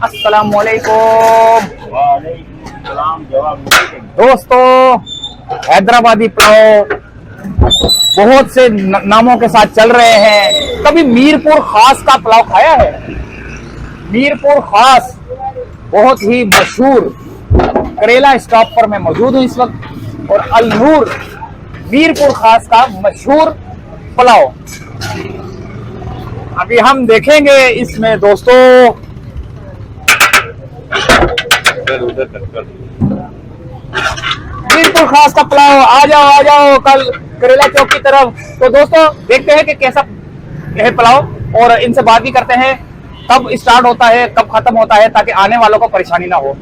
अस्सलामुअलैकुम दोस्तों, हैदराबादी पुलाव बहुत से नामों के साथ चल रहे हैं। कभी मीरपुर खास का पुलाव खाया है? मीरपुर खास बहुत ही मशहूर करेला स्टॉप पर मैं मौजूद हूं इस वक्त, और अल नूर मीरपुर खास का मशहूर पुलाव अभी हम देखेंगे इसमें दोस्तों। मीरपुर खास का पुलाव, आ जाओ कल करेला चौक की तरफ। तो दोस्तों देखते हैं कि कैसा है पुलाव, और इनसे बात भी करते हैं कब स्टार्ट होता है कब खत्म होता है, ताकि आने वालों को परेशानी ना हो।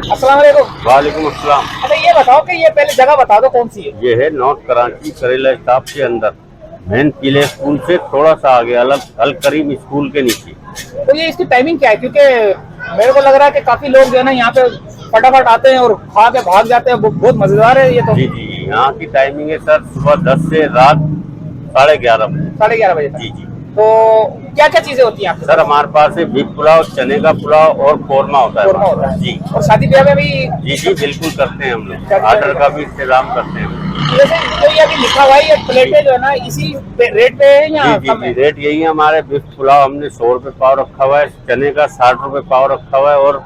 अस्सलाम वालेकुम। वालेकुम अस्सलाम। अच्छा ये बताओ कि ये पहले जगह बता दो कौन सी है? ये है नॉर्थ कराची करेला स्टॉप के अंदर, मेन किले स्कूल से थोड़ा सा आगे, अलग अल करीम स्कूल के नीचे। तो ये इसकी टाइमिंग क्या है? क्योंकि मेरे को लग रहा है कि काफी लोग जो है ना यहाँ पे फटाफट आते हैं और खा के भाग जाते हैं। बहुत मजेदार है ये तो। जी जी, यहाँ की टाइमिंग है सर सुबह 10 से रात 11:30 बजे। 11:30 बजे तक। जी जी। तो क्या क्या चीजें होती हैं आपके? सर हमारे पास है बीफ पुलाव, चने का पुलाव और कोरमा होता है। कोरमा होता है जी। और शादी ब्याह में भी? जी जी बिल्कुल करते हैं हम लोग, ऑर्डर का भी इंतजाम करते हैं। जैसे जो ये अभी लिखा हुआ है ये प्लेटें जो है ना इसी रेट पे है या जी कम है? जी, रेट यही है हमारे। बीफ पुलाव हमने 100 रुपए पाव रखा हुआ है, चने का 60 रुपए पाव रखा हुआ है, और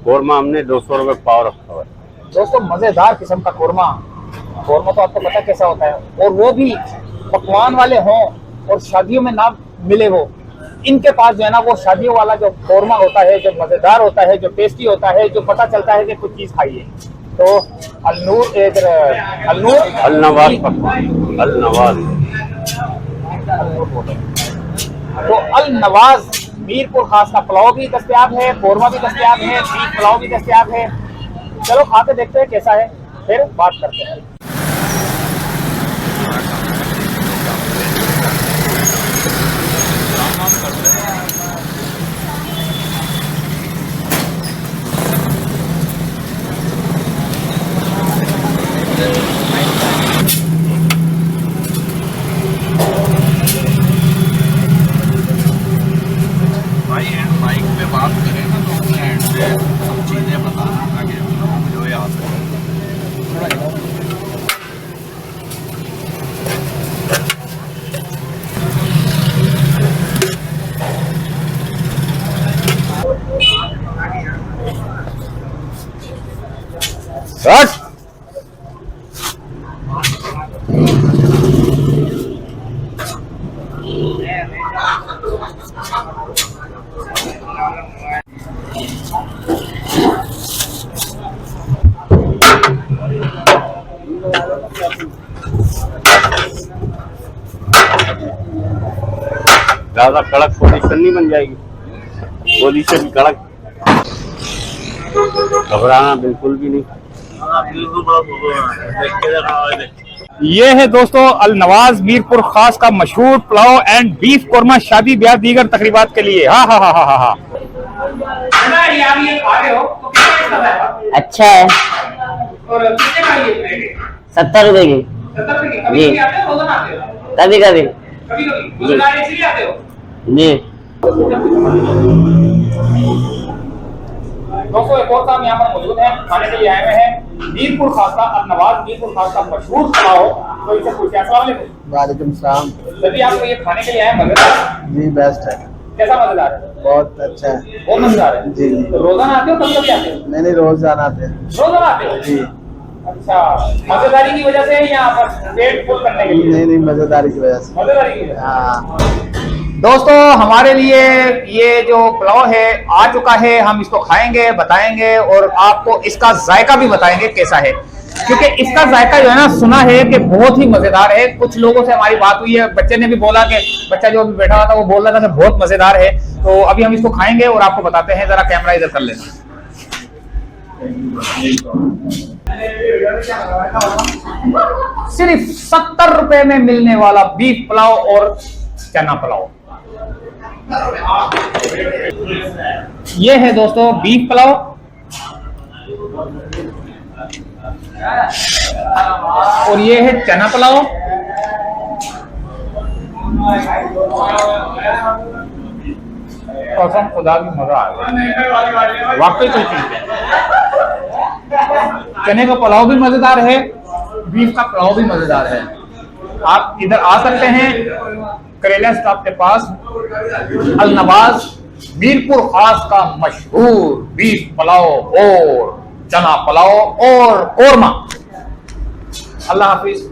कोरमा हमने 200 रुपए पाव रखा हुआ है। दोस्तों मजेदार किस्म का कोरमा तो आपको पता कैसा होता है, और वो भी पकवान वाले हों और शादियों में ना मिले वो। इनके पास जो है ना वो शादियों वाला जो कोरमा होता है, जो मजेदार होता है, जो टेस्टी होता है, जो पता चलता है कि कुछ चीज खाई है। तो अल नवाज तो अल नवाज मीरपुर खास का पुलाव भी दस्तयाब है, कोरमा भी दस्तयाब है, बीफ पुलाव भी दस्तयाब है। चलो खा के देखते हैं कैसा है, फिर बात करते हैं। माइक पे बात करें ना तो अपने एंड से सब चीज़ें बताना ताकि जो है आप ज्यादा कड़क पोजीशन नहीं बन जाएगी, पोजीशन कड़क, घबराना बिल्कुल भी नहीं। ये है दोस्तों अल नवाज मीरपुर खास का मशहूर पुलाव एंड बीफ कोरमा शादी ब्याह दीगर तकरीबात के लिए। हाँ हाँ हाँ हाँ हाँ। अच्छा है। और कितने का ये प्लेट है? 70 रुपए की। 70 रुपए की। कभी आते हो, रोजाना आते हो? कभी कभी कभी रोजाना इसलिए आते हो? जी। दोस्तों एक और काम यहाँ पर मौजूद है, खाने के लिए आए हुए हैं मीरपुर खास का अल नवाज मीरपुर खास का मशहूर पुलाव। तो इसे पूछते हैं। अस्सलाम वालेकुम। वालेकुम सलाम। जल्दी आपको ये खाने के लिए आए, मजेदार? जी बेस्ट है, कैसा मजेदार है? बहुत अच्छा है। बहुत मजेदार है। जी जी। तो रोजाना आते हो कभी कभी आते हो? नहीं रोज जाना थे। रोजाना आते हो? जी। अच्छा, मजेदारी की वजह से या बस पेट फुल करने के लिए? नहीं मजेदारी की वजह से। मजेदारी की वजह से। हाँ। दोस्तों हमारे लिए ये जो पुलाव है आ चुका है, हम इसको खाएंगे, बताएंगे और आपको इसका जायका भी बताएंगे कैसा है, क्योंकि इसका जायका जो है ना सुना है कि बहुत ही मजेदार है। कुछ लोगों से हमारी बात हुई है, बच्चे ने भी बोला कि बच्चा जो अभी बैठा हुआ था वो बोल रहा था कि बहुत मजेदार है। तो अभी हम इसको खाएंगे और आपको बताते हैं। जरा कैमरा इधर कर लेना। सिर्फ 70 रुपए में मिलने वाला बीफ पुलाव और चना पुलाव। ये है दोस्तों बीफ पुलाव, और ये है चना पुलाव, कसम खुदा की मजा आ गया, वाकई कोई चीज है। चने का पुलाव भी मजेदार है, बीफ का पुलाव भी मजेदार है। आप इधर आ सकते हैं करेला स्टॉप के पास, अल नवाज मीरपुर खास का मशहूर बीफ पुलाव और चना पुलाव और कोरमा। अल्लाह हाफिज।